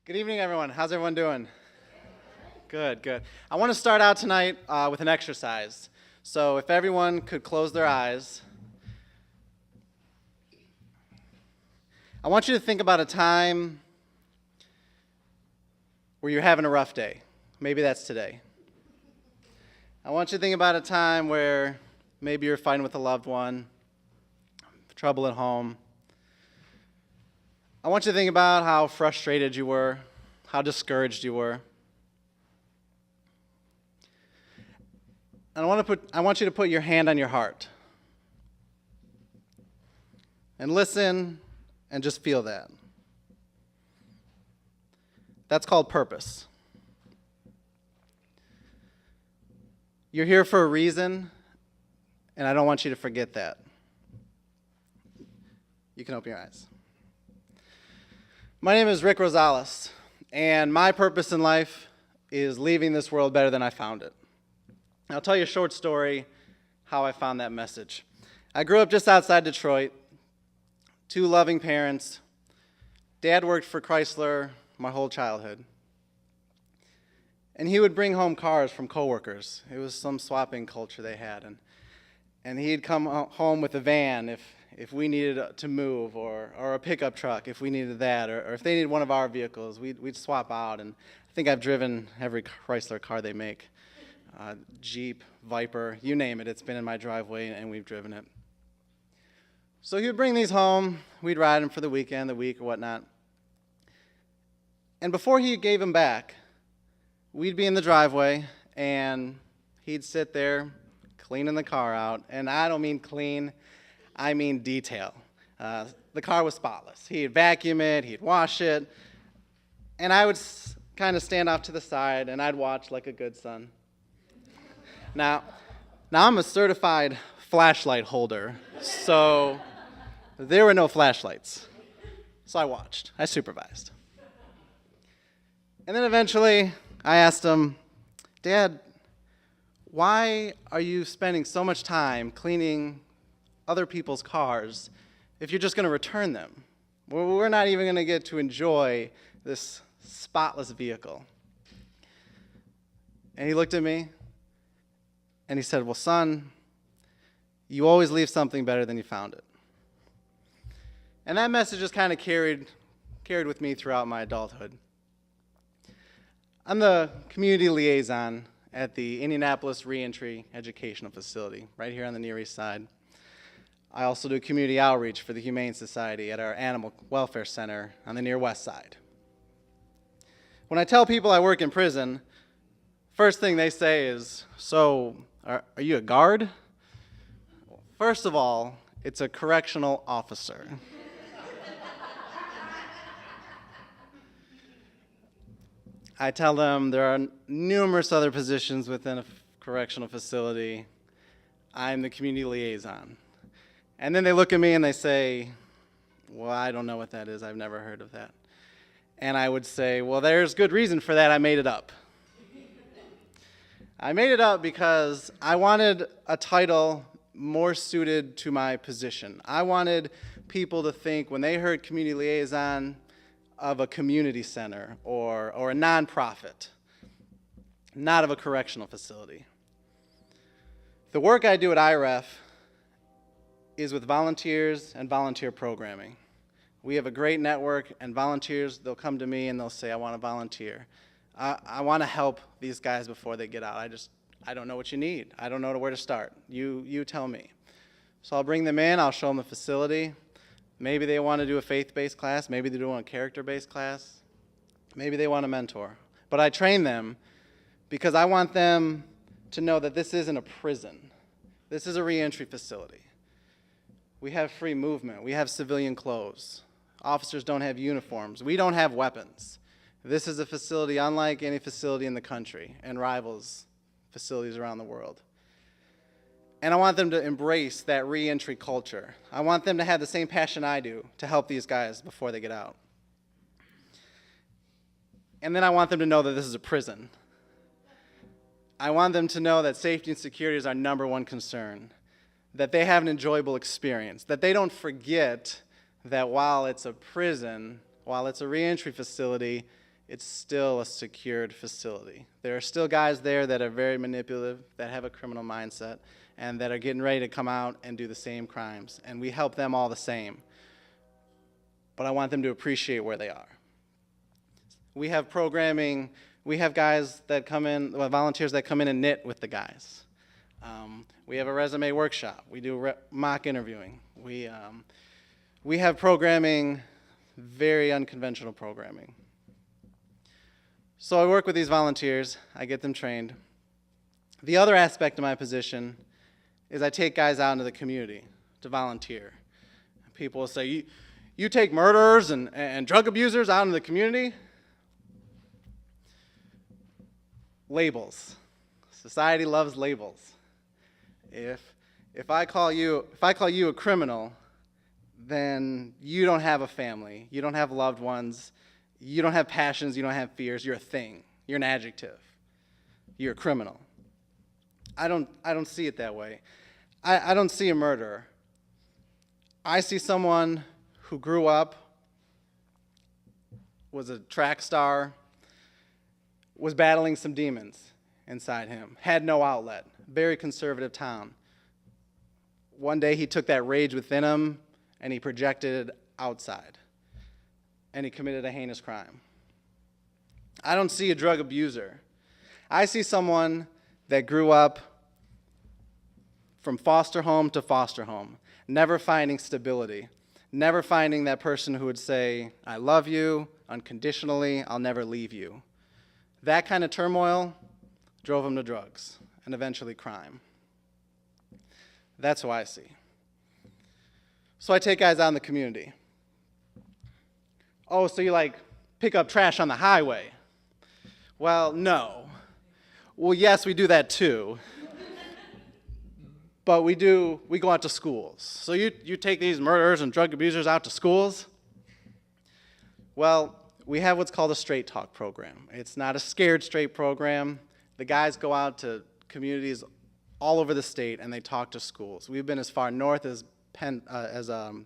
Good evening, everyone. How's everyone doing? Good, good. I want to start out tonight with an exercise. So if everyone could close their eyes. I want you to think about a time where you're having a rough day. Maybe that's today. I want you to think about a time where maybe you're fighting with a loved one, trouble at home. I want you to think about how frustrated you were, how discouraged you were. And I want you to put your hand on your heart and listen and just feel that. That's called purpose. You're here for a reason, and I don't want you to forget that. You can open your eyes. My name is Rick Rosales, and my purpose in life is leaving this world better than I found it. I'll tell you a short story how I found that message. I grew up just outside Detroit, 2 loving parents. Dad worked for Chrysler my whole childhood. And he would bring home cars from coworkers. It was some swapping culture they had. And he'd come home with a van if we needed to move, or a pickup truck if we needed that, or if they needed one of our vehicles, we'd swap out. And I think I've driven every Chrysler car they make. Jeep, Viper, you name it, it's been in my driveway and we've driven it. So he would bring these home, we'd ride them for the weekend, the week, or whatnot. And before he gave them back, we'd be in the driveway and he'd sit there cleaning the car out. And I don't mean clean, I mean detail. The car was spotless. He'd vacuum it, he'd wash it, and I would kind of stand off to the side and I'd watch like a good son. Now I'm a certified flashlight holder, so there were no flashlights. So I watched, I supervised. And then eventually I asked him, Dad, why are you spending so much time cleaning other people's cars if you're just going to return them? We're not even going to get to enjoy this spotless vehicle. And he looked at me and he said, well, son, you always leave something better than you found it. And that message just kind of carried with me throughout my adulthood. I'm the community liaison at the Indianapolis Reentry educational facility right here on the Near East Side. I also do community outreach for the Humane Society at our Animal Welfare Center on the Near West Side. When I tell people I work in prison, first thing they say is, so, are you a guard? First of all, it's a correctional officer. I tell them there are numerous other positions within a correctional facility. I'm the community liaison. And then they look at me and they say, well, I don't know what that is. I've never heard of that. And I would say, well, there's good reason for that. I made it up. I made it up because I wanted a title more suited to my position. I wanted people to think when they heard community liaison of a community center or a nonprofit, not of a correctional facility. The work I do at IREF is with volunteers and volunteer programming. We have a great network, and volunteers, they'll come to me and they'll say, I want to volunteer. I want to help these guys before they get out. I don't know what you need. I don't know where to start. You tell me. So I'll bring them in. I'll show them the facility. Maybe they want to do a faith-based class. Maybe they want a character-based class. Maybe they want a mentor. But I train them because I want them to know that this isn't a prison. This is a reentry facility. We have free movement. We have civilian clothes. Officers don't have uniforms. We don't have weapons. This is a facility unlike any facility in the country and rivals facilities around the world. And I want them to embrace that reentry culture. I want them to have the same passion I do to help these guys before they get out. And then I want them to know that this is a prison. I want them to know that safety and security is our #1 concern, that they have an enjoyable experience, that they don't forget that while it's a prison, while it's a reentry facility, it's still a secured facility. There are still guys there that are very manipulative, that have a criminal mindset, and that are getting ready to come out and do the same crimes. And we help them all the same. But I want them to appreciate where they are. We have programming, we have guys that come in, volunteers that come in and knit with the guys. We have a resume workshop. We do mock interviewing. We have programming, very unconventional programming. So I work with these volunteers. I get them trained. The other aspect of my position is I take guys out into the community to volunteer. People will say, you take murderers and drug abusers out into the community? Labels. Society loves labels. If I call you a criminal, then you don't have a family, you don't have loved ones, you don't have passions, you don't have fears, you're a thing, you're an adjective, you're a criminal. I don't see it that way. I don't see a murderer. I see someone who grew up, was a track star, was battling some demons inside him, had no outlet, very conservative town. One day he took that rage within him and he projected it outside, and he committed a heinous crime. I don't see a drug abuser. I see someone that grew up from foster home to foster home, never finding stability, never finding that person who would say, I love you unconditionally, I'll never leave you. That kind of turmoil drove him to drugs and eventually crime. That's who I see. So I take guys out in the community. Oh, so you like pick up trash on the highway? Well, no. Well, yes, we do that too. But we go out to schools. So you take these murderers and drug abusers out to schools? Well, we have what's called a straight talk program. It's not a scared straight program. The guys go out to communities all over the state and they talk to schools. We've been as far north as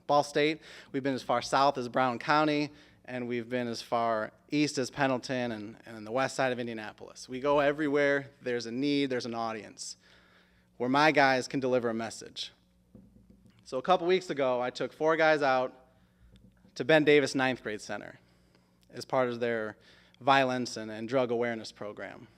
Ball State. We've been as far south as Brown County, and we've been as far east as Pendleton and the west side of Indianapolis. We go everywhere. There's a need, there's an audience where my guys can deliver a message. So a couple weeks ago, I took 4 guys out to Ben Davis 9th grade center as part of their violence and drug awareness program.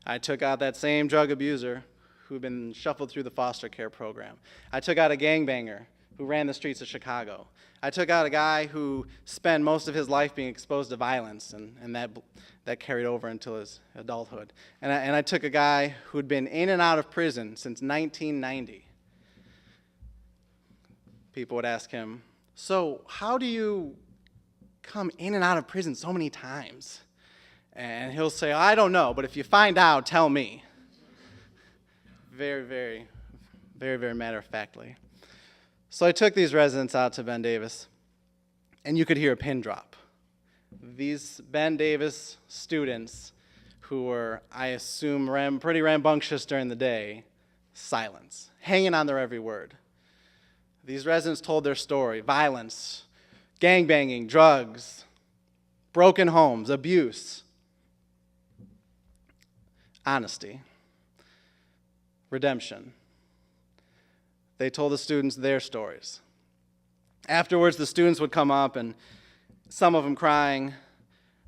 I took out that same drug abuser who'd been shuffled through the foster care program. I took out a gangbanger who ran the streets of Chicago. I took out a guy who spent most of his life being exposed to violence, and that carried over until his adulthood. And I took a guy who'd been in and out of prison since 1990. People would ask him, so how do you come in and out of prison so many times? And he'll say, I don't know, but if you find out, tell me. Very, very, very, very matter-of-factly. So I took these residents out to Ben Davis, and you could hear a pin drop. These Ben Davis students who were, I assume, pretty rambunctious during the day, silence, hanging on their every word. These residents told their story: violence, gangbanging, drugs, broken homes, abuse, honesty, redemption. They told the students their stories. Afterwards, the students would come up, and some of them crying,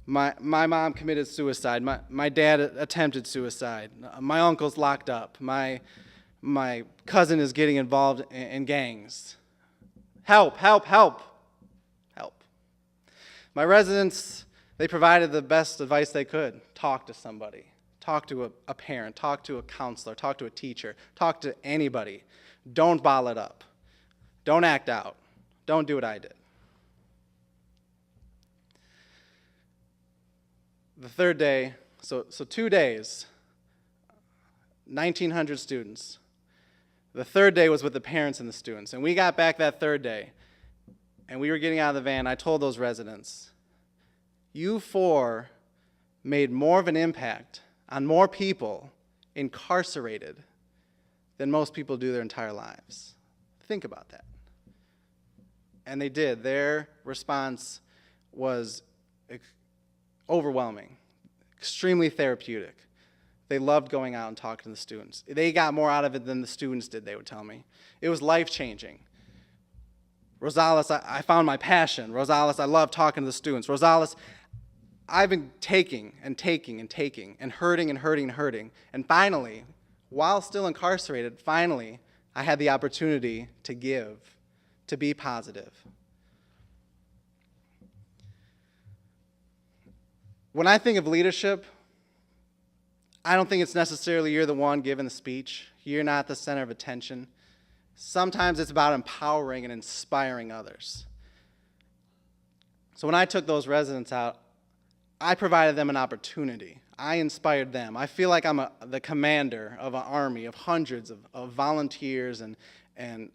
my mom committed suicide, my dad attempted suicide, my uncle's locked up, my cousin is getting involved in gangs. Help, help, help, help. My residents, they provided the best advice they could. Talk to somebody. Talk to a parent. Talk to a counselor. Talk to a teacher. Talk to anybody. Don't bottle it up. Don't act out. Don't do what I did. The third day, so 2 days, 1,900 students. The third day was with the parents and the students. And we got back that third day, and we were getting out of the van. I told those residents, you 4 made more of an impact on more people incarcerated than most people do their entire lives. Think about that. And they did. Their response was overwhelming, extremely therapeutic. They loved going out and talking to the students. They got more out of it than the students did, they would tell me. It was life-changing. Rosales, I found my passion. Rosales, I love talking to the students. Rosales, I've been taking and taking and taking and hurting and hurting and hurting. And finally, while still incarcerated, finally, I had the opportunity to give, to be positive. When I think of leadership, I don't think it's necessarily you're the one giving the speech. You're not the center of attention. Sometimes it's about empowering and inspiring others. So when I took those residents out, I provided them an opportunity. I inspired them. I feel like I'm the commander of an army of hundreds of volunteers and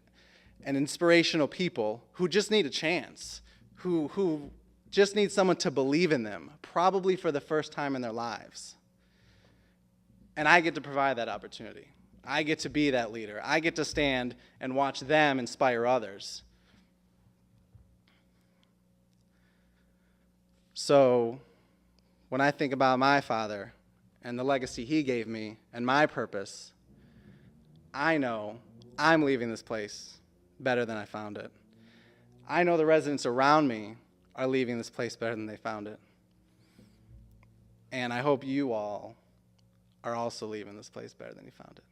inspirational people who just need a chance, who just need someone to believe in them, probably for the first time in their lives. And I get to provide that opportunity. I get to be that leader. I get to stand and watch them inspire others. So when I think about my father and the legacy he gave me and my purpose, I know I'm leaving this place better than I found it. I know the residents around me are leaving this place better than they found it. And I hope you all are also leaving this place better than you found it.